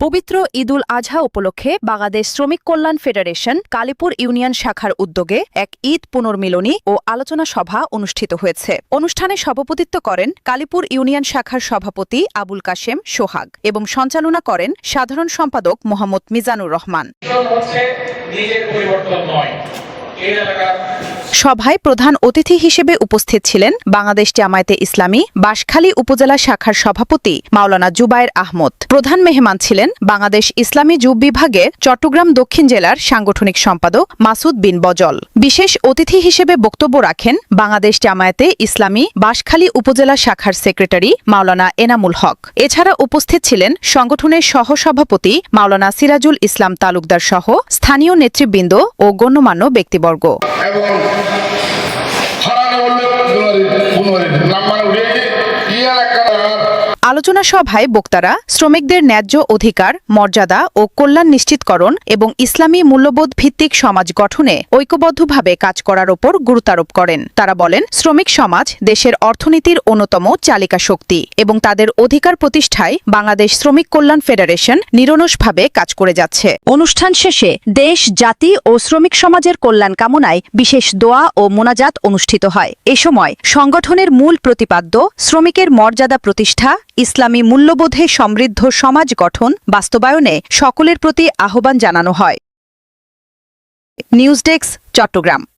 পবিত্র ঈদুল আজহা উপলক্ষে বাংলাদেশ শ্রমিক কল্যাণ ফেডারেশন কালীপুর ইউনিয়ন শাখার উদ্যোগে এক ঈদ পুনর্মিলনী ও আলোচনা সভা অনুষ্ঠিত হয়েছে। অনুষ্ঠানে সভাপতিত্ব করেন কালীপুর ইউনিয়ন শাখার সভাপতি আবুল কাশেম সোহাগ এবং সঞ্চালনা করেন সাধারণ সম্পাদক মোহাম্মদ মিজানুর রহমান। সভায় প্রধান অতিথি হিসেবে উপস্থিত ছিলেন বাংলাদেশ জামায়াতে ইসলামী বাঁশখালী উপজেলা শাখার সভাপতি মাওলানা জুবায়ের আহমদ। প্রধান মেহমান ছিলেন বাংলাদেশ ইসলামী যুব বিভাগের চট্টগ্রাম দক্ষিণ জেলার সাংগঠনিক সম্পাদক মাসুদ বিন বজল। বিশেষ অতিথি হিসেবে বক্তব্য রাখেন বাংলাদেশ জামায়াতে ইসলামী বাঁশখালী উপজেলা শাখার সেক্রেটারি মাওলানা এনামুল হক। এছাড়া উপস্থিত ছিলেন সংগঠনের সহসভাপতি মাওলানা সিরাজুল ইসলাম তালুকদার সহ স্থানীয় নেতৃবৃন্দ ও গণ্যমান্য ব্যক্তিবর্গ। আলোচনা সভায় বক্তারা শ্রমিকদের ন্যায্য অধিকার, মর্যাদা ও কল্যাণ নিশ্চিতকরণ এবং ইসলামী মূল্যবোধ ভিত্তিক সমাজ গঠনে ঐক্যবদ্ধভাবে কাজ করার ওপর গুরুত্বারোপ করেন। তারা বলেন, শ্রমিক সমাজ দেশের অর্থনীতির অন্যতম চালিকা শক্তি এবং তাদের অধিকার প্রতিষ্ঠায় বাংলাদেশ শ্রমিক কল্যাণ ফেডারেশন নিরলসভাবে কাজ করে যাচ্ছে। অনুষ্ঠান শেষে দেশ, জাতি ও শ্রমিক সমাজের কল্যাণ কামনায় বিশেষ দোয়া ও মোনাজাত অনুষ্ঠিত হয়। এ সময় সংগঠনের মূল প্রতিপাদ্য শ্রমিকের মর্যাদা প্রতিষ্ঠা, ইসলামী মূল্যবোধে সমৃদ্ধ সমাজ গঠন বাস্তবায়নে সকলের প্রতি আহ্বান জানানো হয়। News desk, Chittagong.